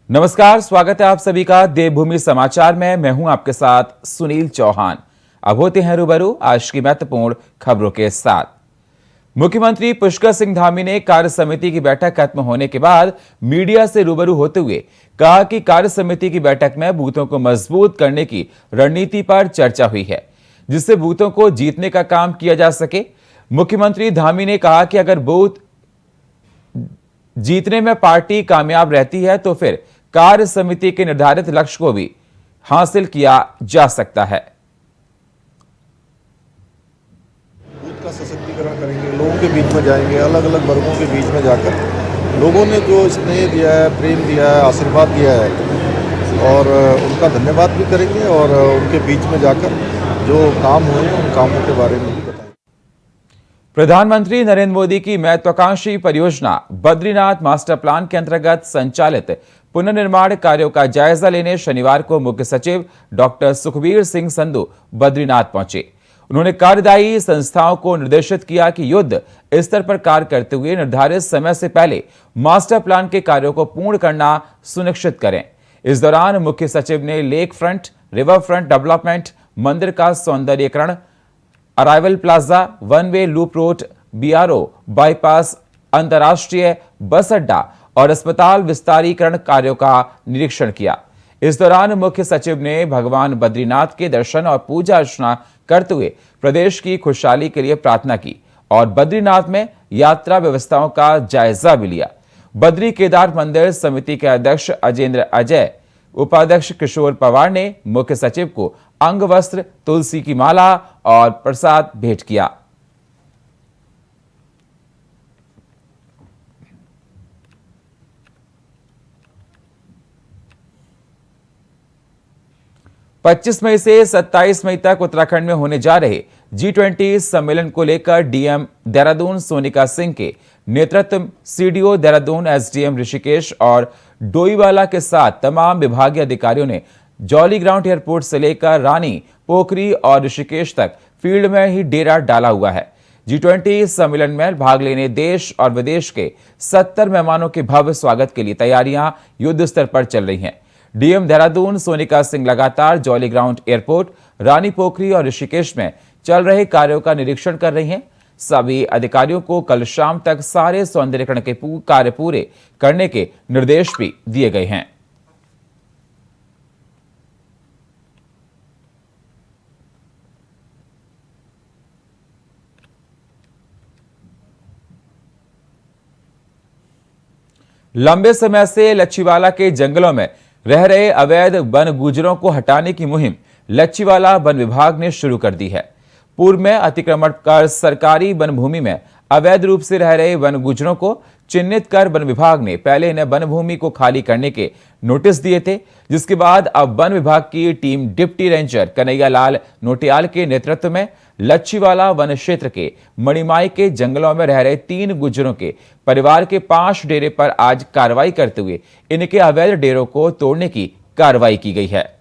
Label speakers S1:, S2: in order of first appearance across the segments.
S1: नमस्कार, स्वागत है आप सभी का देवभूमि समाचार में। मैं हूं आपके साथ सुनील चौहान। अब होते हैं रूबरू आज की महत्वपूर्ण खबरों के साथ। मुख्यमंत्री पुष्कर सिंह धामी ने कार्य समिति की बैठक खत्म होने के बाद मीडिया से रूबरू होते हुए कहा कि कार्य समिति की बैठक में बूथों को मजबूत करने की रणनीति पर चर्चा हुई है, जिससे बूथों को जीतने का काम किया जा सके। मुख्यमंत्री धामी ने कहा कि अगर बूथ जीतने में पार्टी कामयाब रहती है तो फिर कार्य समिति के निर्धारित लक्ष्य को भी हासिल किया जा सकता है।
S2: बूथ का सशक्तिकरण करेंगे, लोगों के बीच में जाएंगे, अलग अलग वर्गों के बीच में जाकर लोगों ने जो स्नेह दिया है, प्रेम दिया है, आशीर्वाद दिया है और उनका धन्यवाद भी करेंगे और उनके बीच में जाकर जो काम हुए उन कामों के बारे में भी बताएंगे।
S1: प्रधानमंत्री नरेंद्र मोदी की महत्वाकांक्षी परियोजना बद्रीनाथ मास्टर प्लान के अंतर्गत संचालित पुनर्निर्माण कार्यों का जायजा लेने शनिवार को मुख्य सचिव डॉक्टर सुखबीर सिंह संधू बद्रीनाथ पहुंचे। उन्होंने कार्यदायी संस्थाओं को निर्देशित किया कि युद्ध स्तर पर कार्य करते हुए निर्धारित समय से पहले मास्टर प्लान के कार्यों को पूर्ण करना सुनिश्चित करें। इस दौरान मुख्य सचिव ने lake front, river front development, मंदिर का सौंदर्यीकरण, arrival plaza, one way loop road, BRO, bypass, अंतर्राष्ट्रीय बस अड्डा और अस्पताल विस्तारीकरण कार्यों का निरीक्षण किया। इस दौरान मुख्य सचिव ने भगवान बद्रीनाथ के दर्शन और पूजा अर्चना करते हुए प्रदेश की खुशहाली के लिए प्रार्थना की और बद्रीनाथ में यात्रा व्यवस्थाओं का जायजा भी लिया। बद्री केदार मंदिर समिति के अध्यक्ष अजेंद्र अजय, उपाध्यक्ष किशोर पवार ने मुख्य सचिव को अंग वस्त्र, तुलसी की माला और प्रसाद भेंट किया। पच्चीस मई से 27 मई तक उत्तराखंड में होने जा रहे G20 सम्मेलन को लेकर डीएम देहरादून सोनिका सिंह के नेतृत्व सीडीओ देहरादून, एसडीएम ऋषिकेश और डोईवाला के साथ तमाम विभागीय अधिकारियों ने जौली ग्राउंड एयरपोर्ट से लेकर रानी, पोखरी और ऋषिकेश तक फील्ड में ही डेरा डाला हुआ है। G20 सम्मेलन में भाग लेने देश और विदेश के 70 मेहमानों के भव्य स्वागत के लिए तैयारियां युद्ध स्तर पर चल रही हैं। डीएम देहरादून सोनिका सिंह लगातार जौली ग्राउंड एयरपोर्ट, रानी पोखरी और ऋषिकेश में चल रहे कार्यों का निरीक्षण कर रही हैं। सभी अधिकारियों को कल शाम तक सारे सौंदर्यीकरण के कार्य पूरे करने के निर्देश भी दिए गए हैं। लंबे समय से लच्छीवाला के जंगलों में रह रहे अवैध वन गुजरों को हटाने की मुहिम लच्छीवाला वन विभाग ने शुरू कर दी है। पूर्व में अतिक्रमण कर सरकारी वन भूमि में अवैध रूप से रह रहे वन गुजरों को चिन्हित कर वन विभाग ने पहले इन्हें वन भूमि को खाली करने के नोटिस दिए थे, जिसके बाद अब वन विभाग की team deputy ranger Kanhaiya Lal Notiyal के नेतृत्व में लच्छीवाला वन क्षेत्र के मणिमाई के जंगलों में रह रहे 3 गुज्जरों के परिवार के 5 डेरे पर आज कार्रवाई करते हुए इनके अवैध डेरों को तोड़ने की कार्रवाई की गई है।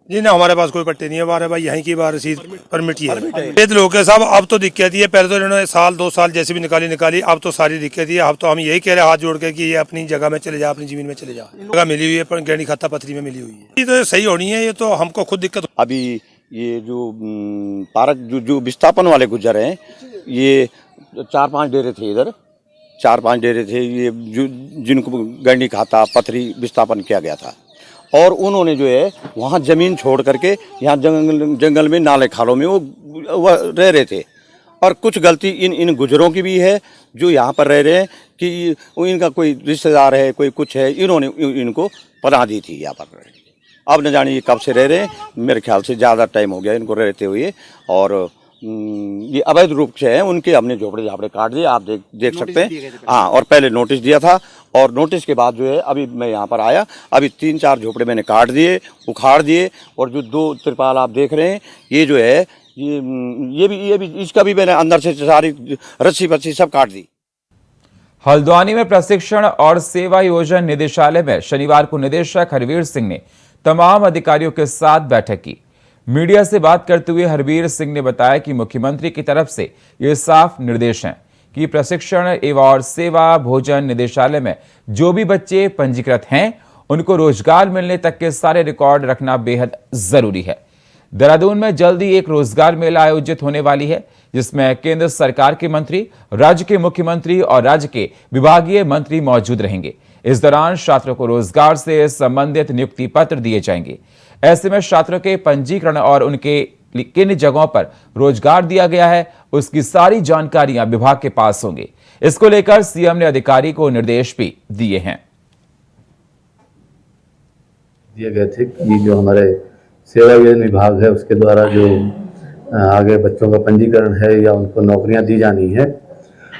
S3: जी ना, हमारे पास कोई पट्टे नहीं है। हमारे भाई यहीं की बार रसीद परमिट ही है। वेद लोग के साहब अब तो दिक्कत ही है। पहले तो इन्होंने साल 2 साल जैसे भी निकाली, अब तो सारी दिक्कत ही है। अब तो हम यही कह रहे हैं हाथ जोड़ के कि ये अपनी जगह में चले जा, अपनी जमीन में चले जा। जगह मिली हुई है पर गहरी खाता पथरी में मिली हुई है। ये तो सही होनी है, ये तो हमको खुद दिक्कत।
S4: अभी ये जो पार्क जो विस्थापन वाले गुजर हैं, ये 4-5 डेरे थे, इधर 4-5 डेरे थे ये जिनको गहरी खाता पथरी विस्थापन किया गया था और उन्होंने जो है वहाँ ज़मीन छोड़ करके यहाँ जंगल में नाले खालों में वो रह रहे थे। और कुछ गलती इन गुजरों की भी है जो यहाँ पर रह रहे हैं कि इनका कोई रिश्तेदार है, कोई कुछ है, इन्होंने इनको पनाह दी थी यहाँ पर। अब न जाने ये कब से रह रहे हैं, मेरे ख्याल से ज़्यादा टाइम हो गया इनको रहते हुए। और ये अवैध रूप से हैं, उनके हमने झोपड़े झापड़े काट दिए, आप देख सकते हैं। हाँ, और पहले नोटिस दिया था और नोटिस के बाद जो है अभी मैं यहाँ पर आया, अभी 3-4 झोपड़े मैंने काट दिए, उखाड़ दिए। और जो 2 तिरपाल आप देख रहे हैं, ये जो है ये भी इसका भी मैंने अंदर से सारी रस्सी सब काट दी।
S1: हल्द्वानी में प्रशिक्षण और सेवा योजना निदेशालय में शनिवार को निदेशक हरवीर सिंह ने तमाम अधिकारियों के साथ बैठक की। मीडिया से बात करते हुए हरवीर सिंह ने बताया कि मुख्यमंत्री की तरफ से ये साफ निर्देश हैं कि प्रशिक्षण एवं सेवा भोजन निदेशालय में जो भी बच्चे पंजीकृत हैं उनको रोजगार मिलने तक के सारे रिकॉर्ड रखना बेहद जरूरी है। देहरादून में जल्दी एक रोजगार मेला आयोजित होने वाली है, जिसमें केंद्र सरकार के मंत्री, राज्य के मुख्यमंत्री और राज्य के विभागीय मंत्री मौजूद रहेंगे। इस दौरान छात्रों को रोजगार से संबंधित नियुक्ति पत्र दिए जाएंगे। ऐसे में छात्रों के पंजीकरण और उनके किन जगहों पर रोजगार दिया गया है उसकी सारी जानकारियां विभाग के पास होंगी। इसको लेकर सीएम ने अधिकारी को निर्देश भी दिए हैं।
S5: दिए गए थे कि जो हमारे सेवा योजना विभाग है उसके द्वारा जो आगे बच्चों का पंजीकरण है या उनको नौकरियां दी जानी है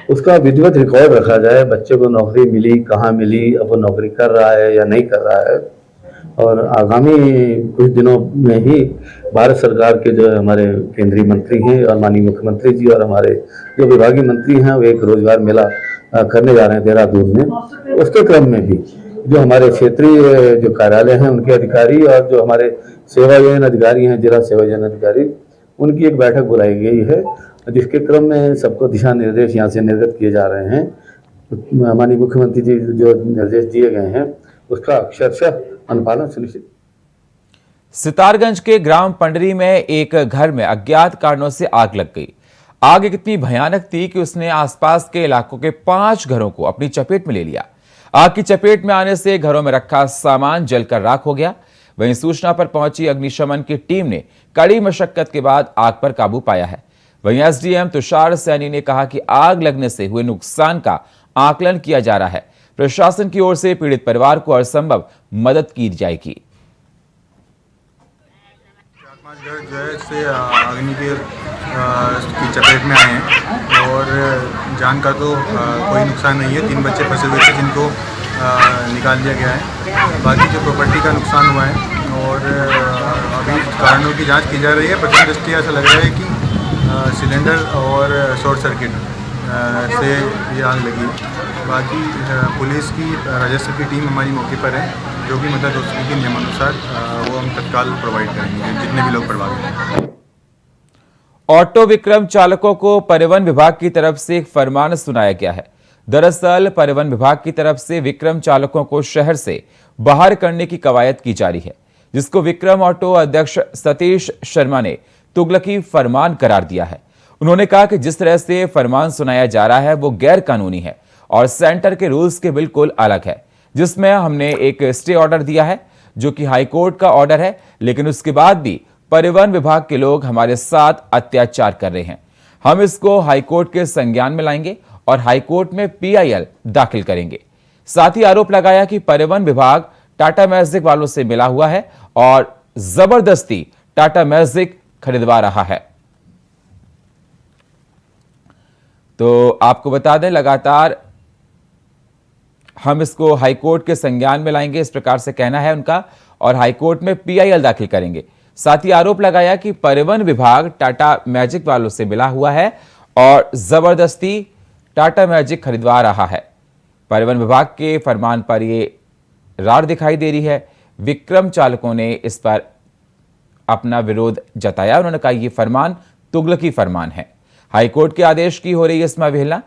S5: उसका विधिवत रिकॉर्ड रखा जाए। बच्चे को नौकरी मिली, कहाँ मिली, अब वो नौकरी कर रहा है या नहीं कर रहा है। और आगामी कुछ दिनों में ही भारत सरकार के जो हमारे केंद्रीय मंत्री हैं और माननीय मुख्यमंत्री जी और हमारे जो विभागीय मंत्री हैं वो एक रोजगार मेला करने जा रहे हैं देहरादून में। उसके क्रम में भी जो हमारे क्षेत्रीय जो कार्यालय हैं उनके अधिकारी और जो हमारे सेवा योजना अधिकारी हैं, जिला सेवा योजना अधिकारी, उनकी एक बैठक बुलाई गई है, जिसके क्रम में सबको दिशा निर्देश यहाँ से निर्गत किए जा रहे हैं। माननीय मुख्यमंत्री जी जो निर्देश दिए गए हैं उसका अक्षरशः अनुपालन सुनिश्चित।
S1: सितारगंज के ग्राम पंडरी में एक घर में अज्ञात कारणों से आग लग गई। आग इतनी भयानक थी कि उसने आसपास के इलाकों के 5 घरों को अपनी चपेट में ले लिया। आग की चपेट में आने से घरों में रखा सामान जलकर राख हो गया। वहीं सूचना पर पहुंची अग्निशमन की टीम ने कड़ी मशक्कत के बाद आग पर काबू पाया है। वहीं एसडीएम तुषार सैनी ने कहा कि आग लगने से हुए नुकसान का आकलन किया जा रहा है। प्रशासन की ओर से पीड़ित परिवार को हर संभव मदद की जाएगी।
S6: 4-5 घर जो है से अग्नि की चपेट में आए हैं और जान का तो कोई नुकसान नहीं है। 3 बच्चे फंसे हुए थे जिनको निकाल लिया गया है। बाकी जो प्रॉपर्टी का नुकसान हुआ है और अभी कारणों की जांच की जा रही है। प्रथम दृष्टया ऐसा लग रहा है कि सिलेंडर और शॉर्ट सर्किट से ये आग लगी है। बाकी पुलिस की राजस्व की टीम हमारी मौके पर है, जो भी मदद हो सकेगी नियमानुसार वो हम तत्काल प्रोवाइड करेंगे जितने भी लोग प्रभावित हैं।
S1: ऑटो विक्रम चालकों को परिवहन विभाग की तरफ से एक फरमान सुनाया गया है। दरअसल परिवहन विभाग की तरफ से विक्रम चालकों को शहर से बाहर करने की कवायद की जा रही है, जिसको विक्रम ऑटो अध्यक्ष सतीश शर्मा ने तुगलकी फरमान करार दिया है। उन्होंने कहा कि जिस तरह से फरमान सुनाया जा रहा है वो गैर कानूनी है और सेंटर के रूल्स के बिल्कुल अलग है, जिसमें हमने एक स्टे ऑर्डर दिया है जो कि हाईकोर्ट का ऑर्डर है, लेकिन उसके बाद भी परिवहन विभाग के लोग हमारे साथ अत्याचार कर रहे हैं। हम इसको हाईकोर्ट के संज्ञान में लाएंगे और हाईकोर्ट में PIL दाखिल करेंगे। साथ ही आरोप लगाया कि परिवहन विभाग टाटा मैजिक वालों से मिला हुआ है और जबरदस्ती टाटा मैजिक खरीदवा रहा है। तो आपको बता दें, लगातार हम इसको हाईकोर्ट के संज्ञान में लाएंगे, इस प्रकार से कहना है उनका, और हाईकोर्ट में PIL दाखिल करेंगे। साथ ही आरोप लगाया कि परिवहन विभाग टाटा मैजिक वालों से मिला हुआ है और जबरदस्ती टाटा मैजिक खरीदवा रहा है। परिवहन विभाग के फरमान पर यह रार दिखाई दे रही है। विक्रम चालकों ने इस पर अपना विरोध जताया। उन्होंने कहा यह फरमान तुगलकी फरमान है, हाईकोर्ट के आदेश की हो रही है इसमें अवहेलना,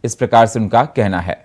S1: इस प्रकार से उनका कहना है।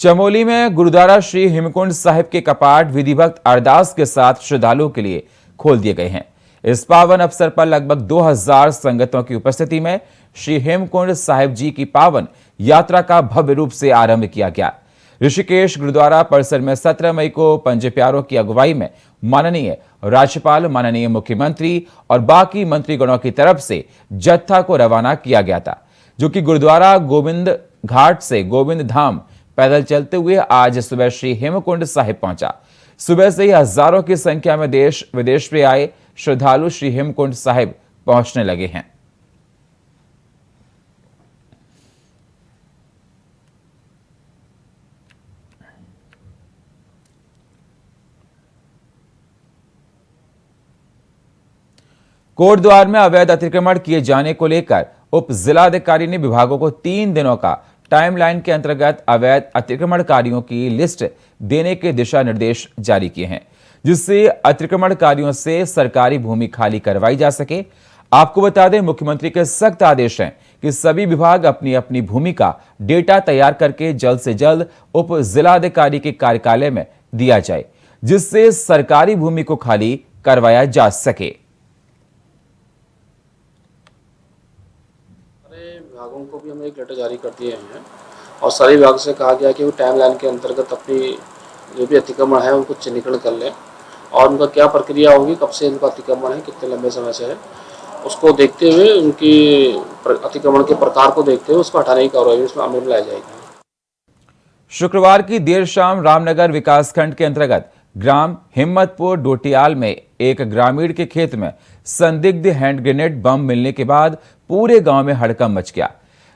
S1: चमोली में गुरुद्वारा श्री हेमकुंड साहिब के कपाट विधिवत अरदास के साथ श्रद्धालुओं के लिए खोल दिए गए हैं। इस पावन अवसर पर लगभग 2000 संगतों की उपस्थिति में श्री हेमकुंड साहिब जी की पावन यात्रा का भव्य रूप से आरंभ किया गया। ऋषिकेश गुरुद्वारा परिसर में 17 मई को पंज प्यारों की अगुवाई में माननीय राज्यपाल, माननीय मुख्यमंत्री और बाकी मंत्रीगणों की तरफ से जत्था को रवाना किया गया था, जो कि गुरुद्वारा गोविंद घाट से गोविंद धाम पैदल चलते हुए आज सुबह श्री हेमकुंड साहिब पहुंचा। सुबह से ही हजारों की संख्या में देश विदेश से आए श्रद्धालु श्री हेमकुंड साहिब पहुंचने लगे हैं। कोटद्वार में अवैध अतिक्रमण किए जाने को लेकर उप जिलाधिकारी ने विभागों को 3 दिनों का टाइमलाइन के अंतर्गत अवैध अतिक्रमणकारियों की लिस्ट देने के दिशा निर्देश जारी किए हैं, जिससे अतिक्रमणकारियों से सरकारी भूमि खाली करवाई जा सके। आपको बता दें, मुख्यमंत्री के सख्त आदेश हैं कि सभी विभाग अपनी अपनी भूमि का डेटा तैयार करके जल्द से जल्द उप जिलाधिकारी के कार्यालय में दिया जाए, जिससे सरकारी भूमि को खाली करवाया जा सके।
S7: विभागों को भी हम एक लेटर जारी कर दिए हैं और सारे विभाग से कहा गया कि वो टाइम लाइन के अंतर्गत अपनी जो भी अतिक्रमण है उनको चिन्हीकरण कर लें और उनका क्या प्रक्रिया होगी, कब से उनका अतिक्रमण है, कितने लंबे समय से है, उसको देखते हुए उनकी अतिक्रमण के प्रकार को देखते हुए उसको हटाने की कार्रवाई उसमें अमल में लाई जाएगी।
S1: शुक्रवार की देर शाम रामनगर विकासखंड के अंतर्गत ग्राम हिम्मतपुर डोटियाल में एक ग्रामीण के खेत में संदिग्ध हैंड ग्रेनेड बम मिलने के बाद पूरे गांव में हड़कंप मच गया।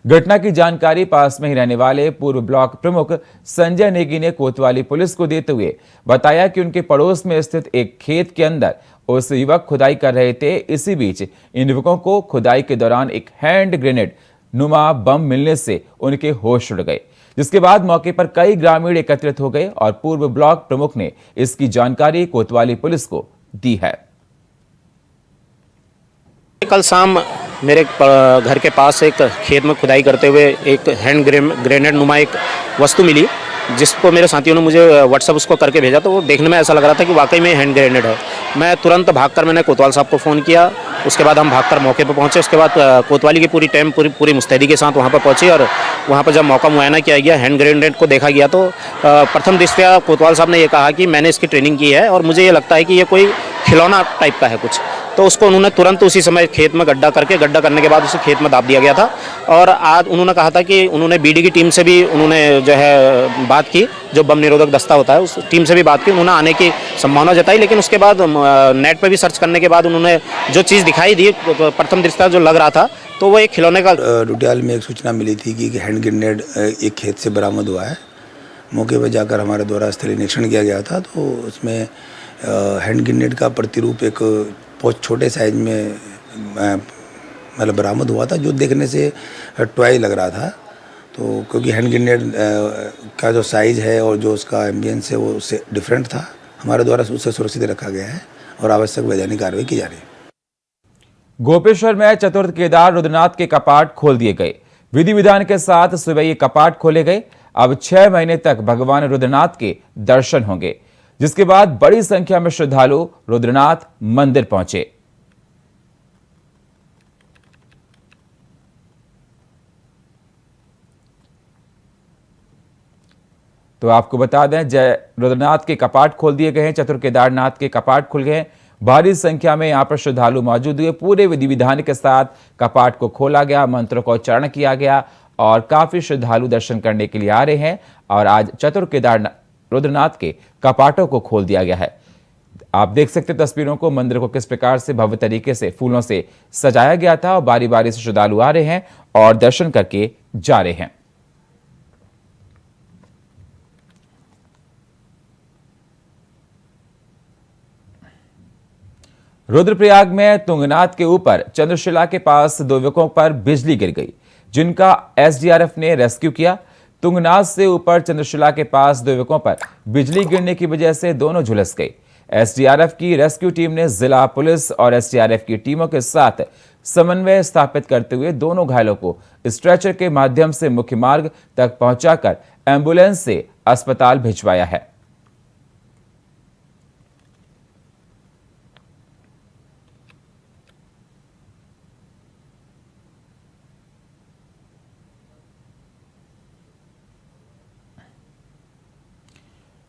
S1: घटना की जानकारी पास में ही रहने वाले पूर्व ब्लॉक प्रमुख संजय नेगी ने कोतवाली पुलिस को देते हुए बताया कि उनके पड़ोस में स्थित एक खेत के अंदर उस युवक खुदाई कर रहे थे। इसी बीच इन युवकों को खुदाई के दौरान एक हैंड ग्रेनेड नुमा बम मिलने से उनके होश उड़ गए, जिसके बाद मौके पर कई ग्रामीण एकत्रित हो गए और पूर्व ब्लॉक प्रमुख ने इसकी जानकारी कोतवाली पुलिस को दी है।
S8: कल शाम मेरे घर के पास एक खेत में खुदाई करते हुए एक हैंड ग्रेनेड नुमा एक वस्तु मिली, जिसको मेरे साथियों ने मुझे व्हाट्सएप उसको करके भेजा। तो वो देखने में ऐसा लग रहा था कि वाकई में हैंड ग्रेनेड है। मैं तुरंत भागकर मैंने कोतवाल साहब को फ़ोन किया। उसके बाद हम भागकर मौके पर पहुंचे। उसके बाद कोतवाली की पूरी टीम पूरी मुस्तैदी के साथ वहां पर पहुंची और वहां पर जब मौका मुआयना किया गया, हैंड ग्रेनेड को देखा गया, तो प्रथम दृष्टया कोतवाल साहब ने ये कहा कि मैंने इसकी ट्रेनिंग की है और मुझे ये लगता है कि ये कोई खिलौना टाइप का है कुछ। तो उसको उन्होंने तुरंत उसी समय खेत में गड्ढा करने के बाद उसे खेत में दाब दिया गया था। और आज उन्होंने कहा था कि उन्होंने बीडी की टीम से भी उन्होंने जो है बात की, जो बम निरोधक दस्ता होता है उस टीम से भी बात की, उन्होंने आने की संभावना जताई। लेकिन उसके बाद नेट पर भी सर्च करने के बाद उन्होंने जो चीज़ दिखाई दी, प्रथम दृष्टया जो लग रहा था, तो वो एक खिलौने का।
S9: डोटियाल में एक सूचना मिली थी कि हैंड ग्रेनेड एक खेत से बरामद हुआ है। मौके पर जाकर हमारे द्वारा स्थलीय निरीक्षण किया गया था, तो उसमें हैंड ग्रेनेड का प्रतिरूप एक बहुत छोटे साइज में मतलब बरामद हुआ था, जो देखने से टॉय लग रहा था। तो क्योंकि हैंड ग्रेनेड का जो साइज़ है और जो उसका एम्बियंस है वो उससे डिफरेंट था, हमारे द्वारा उसे सुरक्षित रखा गया है और आवश्यक वैधानिक कार्रवाई की जा रही है।
S1: गोपेश्वर में चतुर्थ केदार रुद्रनाथ के कपाट खोल दिए गए। विधि विधान के साथ सुबह ये कपाट खोले गए। अब 6 महीने तक भगवान रुद्रनाथ के दर्शन होंगे, जिसके बाद बड़ी संख्या में श्रद्धालु रुद्रनाथ मंदिर पहुंचे। तो आपको बता दें, जय रुद्रनाथ के कपाट खोल दिए गए हैं, चतुर केदारनाथ के कपाट खुल गए हैं। भारी संख्या में यहां पर श्रद्धालु मौजूद हुए। पूरे विधि विधान के साथ कपाट को खोला गया, मंत्रों का उच्चारण किया गया और काफी श्रद्धालु दर्शन करने के लिए आ रहे हैं। और आज चतुर केदारनाथ रुद्रनाथ के कपाटों को खोल दिया गया है। आप देख सकते तस्वीरों को, मंदिर को किस प्रकार से भव्य तरीके से फूलों से सजाया गया था और बारी बारी से श्रद्धालु आ रहे हैं और दर्शन करके जा रहे हैं। रुद्रप्रयाग में तुंगनाथ के ऊपर चंद्रशिला के पास 2 युवकों पर बिजली गिर गई, जिनका एसडीआरएफ ने रेस्क्यू किया। तुंगनाथ से ऊपर चंद्रशिला के पास 2 युवकों पर बिजली गिरने की वजह से दोनों झुलस गए। एसडीआरएफ की रेस्क्यू टीम ने जिला पुलिस और एसडीआरएफ की टीमों के साथ समन्वय स्थापित करते हुए दोनों घायलों को स्ट्रेचर के माध्यम से मुख्य मार्ग तक पहुंचाकर एम्बुलेंस से अस्पताल भिजवाया है।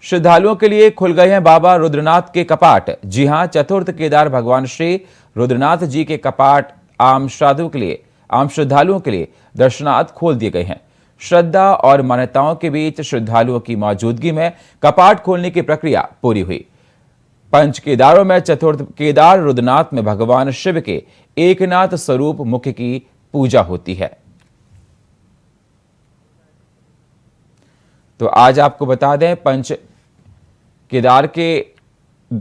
S1: श्रद्धालुओं के लिए खुल गए हैं बाबा रुद्रनाथ के कपाट। जी हां, चतुर्थ केदार भगवान श्री रुद्रनाथ जी के कपाट आम श्रद्धालुओं के लिए दर्शनार्थ खोल दिए गए हैं। श्रद्धा और मान्यताओं के बीच श्रद्धालुओं की मौजूदगी में कपाट खोलने की प्रक्रिया पूरी हुई। पंच केदारों में चतुर्थ केदार रुद्रनाथ में भगवान शिव के एकनाथ स्वरूप मुख्य की पूजा होती है। तो आज आपको बता दें, पंच केदार के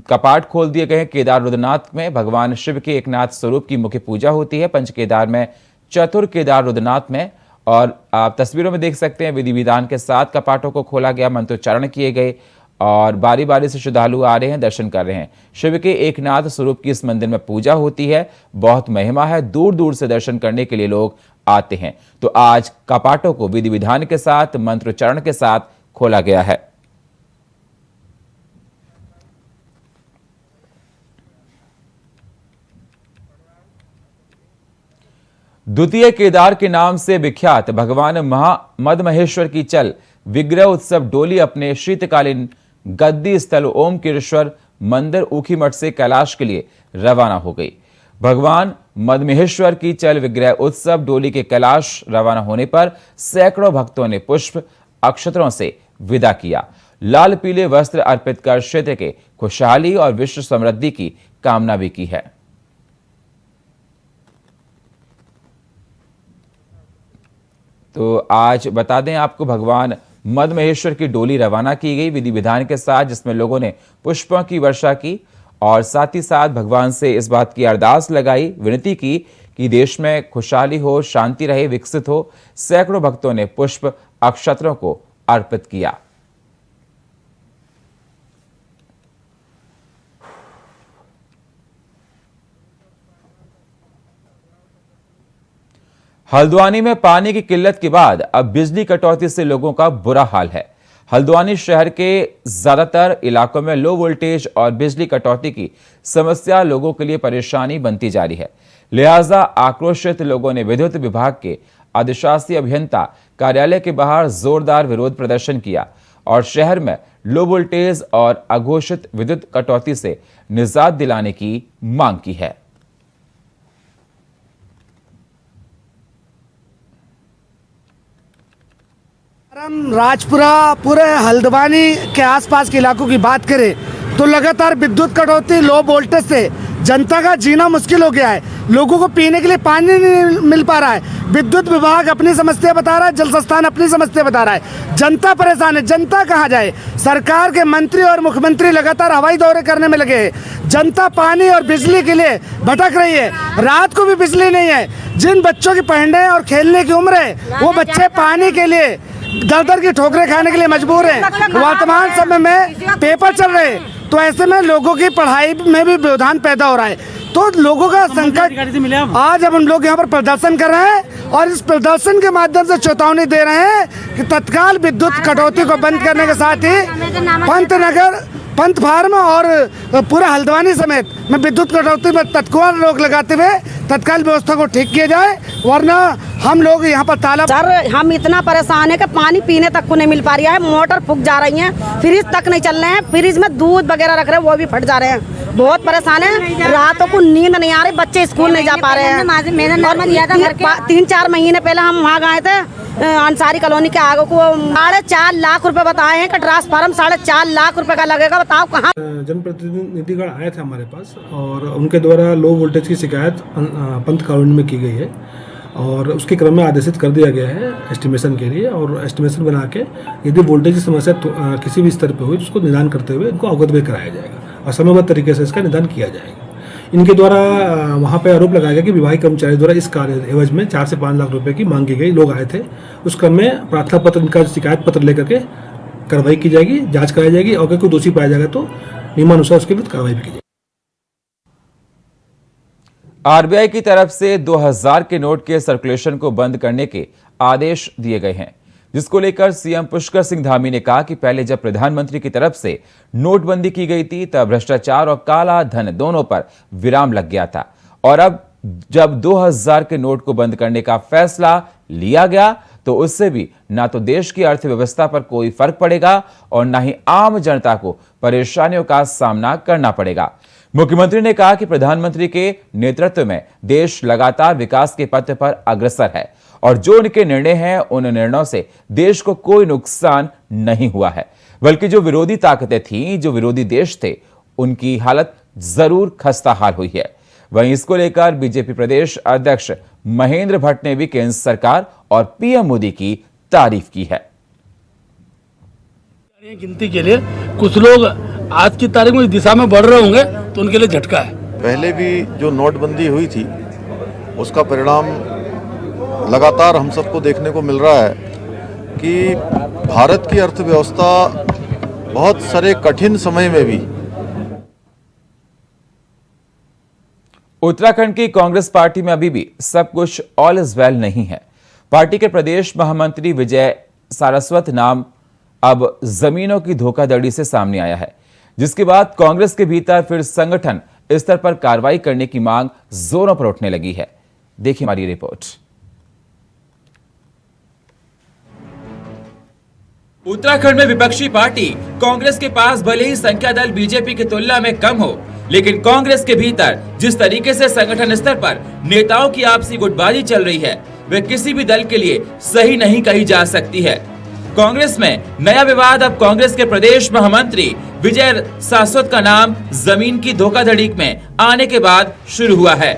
S1: कपाट खोल दिए गए हैं। केदार रुद्रनाथ में भगवान शिव के एकनाथ स्वरूप की मुख्य पूजा होती है। पंच केदार में चतुर केदार रुद्रनाथ में और आप तस्वीरों में देख सकते हैं विधि विधान के साथ कपाटों को खोला गया, मंत्रोच्चारण किए गए और बारी बारी से श्रद्धालु आ रहे हैं, दर्शन कर रहे हैं। शिव के एकनाथ स्वरूप की इस मंदिर में पूजा होती है, बहुत महिमा है, दूर दूर से दर्शन करने के लिए लोग आते हैं। तो आज कपाटों को विधि विधान के साथ मंत्रोच्चारण के साथ खोला गया है। द्वितीय केदार के नाम से विख्यात भगवान मदमहेश्वर की चल विग्रह उत्सव डोली अपने शीतकालीन गद्दी स्थल ओमकेश्वर मंदिर ऊखीमठ से कैलाश के लिए रवाना हो गई। भगवान मदमहेश्वर की चल विग्रह उत्सव डोली के कैलाश रवाना होने पर सैकड़ों भक्तों ने पुष्प अक्षतों से विदा किया। लाल पीले वस्त्र अर्पित कर क्षेत्र के खुशहाली और विश्व समृद्धि की कामना भी की है। तो आज बता दें आपको, भगवान मदमहेश्वर की डोली रवाना की गई विधि विधान के साथ, जिसमें लोगों ने पुष्पों की वर्षा की और साथ ही साथ भगवान से इस बात की अरदास लगाई, विनती की कि देश में खुशहाली हो, शांति रहे, विकसित हो। सैकड़ों भक्तों ने पुष्प अक्षतों को अर्पित किया। हल्द्वानी में पानी की किल्लत के बाद अब बिजली कटौती से लोगों का बुरा हाल है। हल्द्वानी शहर के ज्यादातर इलाकों में लो वोल्टेज और बिजली कटौती की समस्या लोगों के लिए परेशानी बनती जा रही है। लिहाजा आक्रोशित लोगों ने विद्युत विभाग के अधिशासी अभियंता कार्यालय के बाहर जोरदार विरोध प्रदर्शन किया और शहर में लो वोल्टेज और अघोषित विद्युत कटौती से निजात दिलाने की मांग की है।
S10: हम राजपुरा पूरे हल्द्वानी के आसपास के इलाकों की बात करें तो लगातार विद्युत कटौती, लो वोल्टेज से जनता का जीना मुश्किल हो गया है। लोगों को पीने के लिए पानी नहीं मिल पा रहा है। विद्युत विभाग अपनी समस्या बता रहा है, जल संस्थान अपनी समस्या बता रहा है। जनता परेशान है, जनता कहाँ जाए। सरकार के मंत्री और मुख्यमंत्री लगातार हवाई दौरे करने में लगे हैं। जनता पानी और बिजली के लिए भटक रही है। रात को भी बिजली नहीं है। जिन बच्चों की पढ़ने और खेलने की उम्र है वो बच्चे पानी के लिए दर की ठोकरें खाने के लिए मजबूर हैं। वर्तमान समय में पेपर चल रहे हैं, तो ऐसे में लोगों की पढ़ाई में भी व्यवधान पैदा हो रहा है। तो लोगों का संकट, आज अब हम लोग यहाँ पर प्रदर्शन कर रहे हैं और इस प्रदर्शन के माध्यम से चेतावनी दे रहे हैं कि तत्काल विद्युत कटौती को बंद करने के साथ ही पंत फार्म और पूरा हल्द्वानी समेत में विद्युत कटौती में तत्काल रोक लगाते हुए तत्काल व्यवस्था को ठीक किया जाए, वरना हम लोग यहाँ पर ताला।
S11: सर हम इतना परेशान है कि पानी पीने तक को नहीं मिल पा रहा है। मोटर फूक जा रही है, फ्रिज तक नहीं चल रहे हैं। फ्रिज में दूध वगैरह रख रहे हैं, वो भी फट जा रहे हैं। बहुत परेशान है, रातों को नींद नहीं आ रही, बच्चे स्कूल नहीं जा पा रहे हैं। 3-4 महीने पहले हम वहाँ गए थे अंसारी कॉलोनी के आगे को 4.5 लाख रुपए बताए हैं कि ट्रांसफार्म 4.5 लाख रुपए का लगेगा। बताओ कहाँ।
S12: जनप्रतिनिधिगण आए थे हमारे पास और उनके द्वारा लो वोल्टेज की शिकायत पंत कॉलोनी में की गई है और उसके क्रम में आदेशित कर दिया गया है एस्टिमेशन के लिए। और एस्टिमेशन बना के यदि वोल्टेज की समस्या किसी भी स्तर पर हुई तो उसको निदान करते हुए इनको अवगत भी कराया जाएगा और समयबद्ध तरीके से इसका निदान किया जाएगा। इनके द्वारा वहाँ पे आरोप लगाया गया कि विभागीय कर्मचारी द्वारा इस कार्य एवज में 4 से 5 लाख रुपए की मांग की गई। लोग आए थे, उस क्रम में प्रार्थना पत्र, इनका शिकायत पत्र लेकर के कार्रवाई की जाएगी, जांच कराई जाएगी और अगर कोई दोषी पाया जाएगा तो नियमानुसार उसके विरुद्ध कार्रवाई भी की जाएगी।
S1: आरबीआई की तरफ से 2000 के नोट के सर्कुलेशन को बंद करने के आदेश दिए गए हैं, जिसको लेकर सीएम पुष्कर सिंह धामी ने कहा कि पहले जब प्रधानमंत्री की तरफ से नोटबंदी की गई थी तब भ्रष्टाचार और काला धन दोनों पर विराम लग गया था, और अब जब 2000 के नोट को बंद करने का फैसला लिया गया तो उससे भी ना तो देश की अर्थव्यवस्था पर कोई फर्क पड़ेगा और ना ही आम जनता को परेशानियों का सामना करना पड़ेगा। मुख्यमंत्री ने कहा कि प्रधानमंत्री के नेतृत्व में देश लगातार विकास के पथ पर अग्रसर है और जो उनके निर्णय हैं उन निर्णयों से देश को कोई नुकसान नहीं हुआ है, बल्कि जो विरोधी ताकतें थीं, जो विरोधी देश थे, उनकी हालत जरूर खस्ता हाल हुई है। वहीं इसको लेकर बीजेपी प्रदेश अध्यक्ष महेंद्र भट्ट ने भी केंद्र सरकार और पीएम मोदी की तारीफ की है।
S13: गिनती के लिए कुछ लोग आज की तारीख में इस दिशा में बढ़ रहे होंगे तो उनके लिए झटका है।
S2: पहले भी जो नोटबंदी हुई थी उसका परिणाम लगातार हम सबको देखने को मिल रहा है कि भारत की अर्थव्यवस्था बहुत सारे कठिन समय में भी
S1: उत्तराखंड की कांग्रेस पार्टी में अभी भी सब कुछ ऑल इज वेल नहीं है। पार्टी के प्रदेश महामंत्री विजय सारस्वत नाम अब जमीनों की धोखाधड़ी से सामने आया है, जिसके बाद कांग्रेस के भीतर फिर संगठन स्तर पर कार्रवाई करने की मांग जोरों पर उठने लगी है। देखिए हमारी रिपोर्ट। उत्तराखंड में विपक्षी पार्टी कांग्रेस के पास भले ही संख्या दल बीजेपी की तुलना में कम हो, लेकिन कांग्रेस के भीतर जिस तरीके से संगठन स्तर पर नेताओं की आपसी गुटबाजी चल रही है, वह किसी भी दल के लिए सही नहीं कही जा सकती है। कांग्रेस में नया विवाद अब कांग्रेस के प्रदेश महामंत्री विजय सारस्वत का नाम जमीन की धोखाधड़ी में आने के बाद शुरू हुआ है,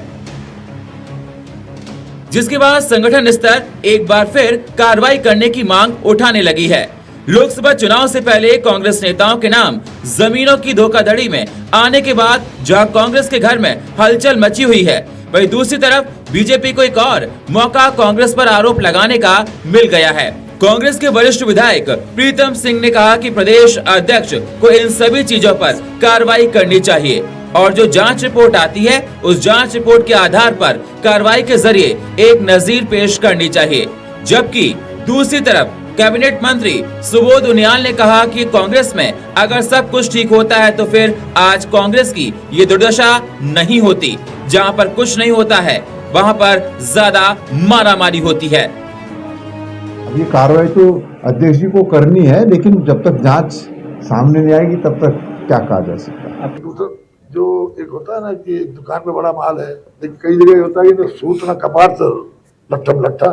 S1: जिसके बाद संगठन स्तर एक बार फिर कार्रवाई करने की मांग उठाने लगी है। लोकसभा चुनाव से पहले कांग्रेस नेताओं के नाम जमीनों की धोखाधड़ी में आने के बाद जहां कांग्रेस के घर में हलचल मची हुई है, वहीं दूसरी तरफ बीजेपी को एक और मौका कांग्रेस पर आरोप लगाने का मिल गया है। कांग्रेस के वरिष्ठ विधायक प्रीतम सिंह ने कहा कि प्रदेश अध्यक्ष को इन सभी चीजों पर कार्रवाई करनी चाहिए और जो जांच रिपोर्ट आती है उस जांच रिपोर्ट के आधार पर कार्रवाई के जरिए एक नजीर पेश करनी चाहिए। जबकि दूसरी तरफ कैबिनेट मंत्री सुबोध उनियाल ने कहा कि कांग्रेस में अगर सब कुछ ठीक होता है तो फिर आज कांग्रेस की ये दुर्दशा नहीं होती। जहां पर कुछ नहीं होता है वहां पर ज्यादा मारामारी होती है।
S14: अब ये कार्रवाई तो अध्यक्ष जी को करनी है, लेकिन जब तक जांच सामने नहीं आएगी तब तक क्या कहा जा सकता है।
S15: जो एक होता है ना कि दुकान में बड़ा माल है, लेकिन कई जगह होता है कि सूट ना कपाट तो लट्ठम लट्ठा।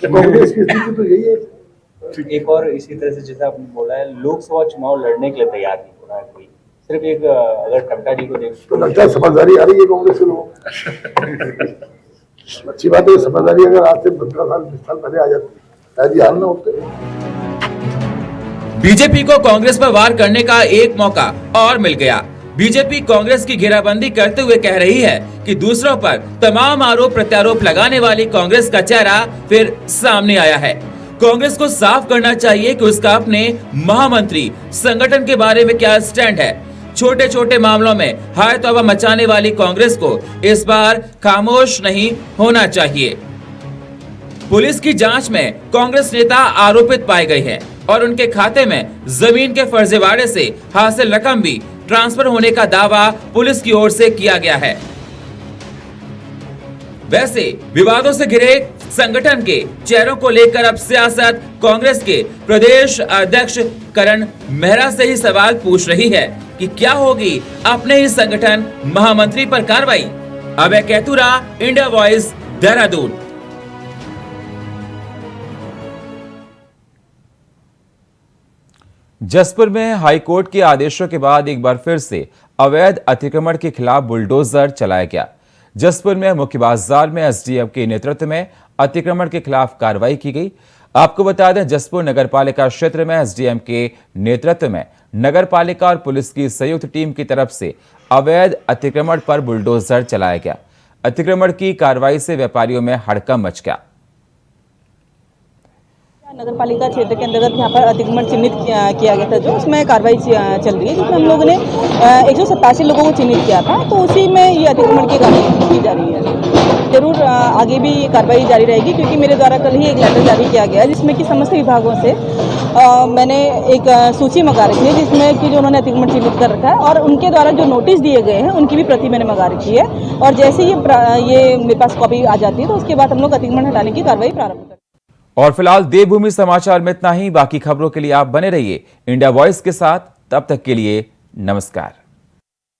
S15: कांग्रेस की स्थिति तो यही है।
S16: एक और इसी तरह से जैसा आपने बोला है, लोकसभा चुनाव लड़ने के लिए तैयार नहीं हो रहा है कोई। सिर्फ एक अगर टंटा जी को देख
S15: तो लगता है समझदारी आ रही है कांग्रेस के लोगों। अच्छी बात है, समझदारी अगर आज से 15 साल 20 साल पहले आ जाती शायद हाल ना होते।
S1: बीजेपी को कांग्रेस पर वार करने का एक मौका और मिल गया। बीजेपी कांग्रेस की घेराबंदी करते हुए कह रही है कि दूसरों पर तमाम आरोप प्रत्यारोप लगाने वाली कांग्रेस का चेहरा फिर सामने आया है। कांग्रेस को साफ करना चाहिए कि उसका अपने महामंत्री संगठन के बारे में क्या स्टैंड है। छोटे छोटे मामलों में हाय तौबा मचाने वाली कांग्रेस को इस बार खामोश नहीं होना चाहिए। पुलिस की जांच में कांग्रेस नेता आरोपित पाए गए हैं और उनके खाते में जमीन के फर्जीवाड़े से हासिल रकम भी ट्रांसफर होने का दावा पुलिस की ओर से किया गया है। वैसे विवादों से घिरे संगठन के चेहरों को लेकर अब सियासत कांग्रेस के प्रदेश अध्यक्ष करण मेहरा से ही सवाल पूछ रही है कि क्या होगी अपने ही संगठन महामंत्री पर कार्रवाई। अभय कैतुरा, इंडिया वॉइस, देहरादून। जसपुर में हाईकोर्ट के आदेशों के बाद एक बार फिर से अवैध अतिक्रमण के खिलाफ बुलडोजर चलाया गया। जसपुर में मुख्य बाजार में एसडीएम के नेतृत्व में अतिक्रमण के खिलाफ कार्रवाई की गई। आपको बता दें, जसपुर नगरपालिका क्षेत्र में एसडीएम के नेतृत्व में नगरपालिका और पुलिस की संयुक्त टीम की तरफ से अवैध अतिक्रमण पर बुलडोजर चलाया गया। अतिक्रमण की कार्रवाई से व्यापारियों में हड़कंप मच गया।
S17: नगरपालिका क्षेत्र के अंतर्गत यहाँ पर अतिक्रमण चिन्हित किया गया था, जो उसमें कार्रवाई चल रही है, जिसमें हम लोगों ने 187 लोगों को चिन्हित किया था। तो उसी में ये अतिक्रमण की कार्रवाई की जा रही है। जरूर आगे भी ये कार्रवाई जारी रहेगी, क्योंकि मेरे द्वारा कल ही एक लेटर जारी किया गया है, जिसमें कि समस्त विभागों से मैंने एक सूची मंगा रखी है, जिसमें कि जो उन्होंने अतिक्रमण चिन्हित कर रखा है और उनके द्वारा जो नोटिस दिए गए हैं उनकी भी प्रति मैंने मंगा रखी है। और जैसे ये मेरे पास कॉपी आ जाती है तो उसके बाद हम लोग अतिक्रमण हटाने की कार्रवाई प्रारंभ करें।
S1: और फिलहाल देवभूमि समाचार में इतना ही। बाकी खबरों के लिए आप बने रहिए इंडिया वॉइस के साथ। तब तक के लिए नमस्कार।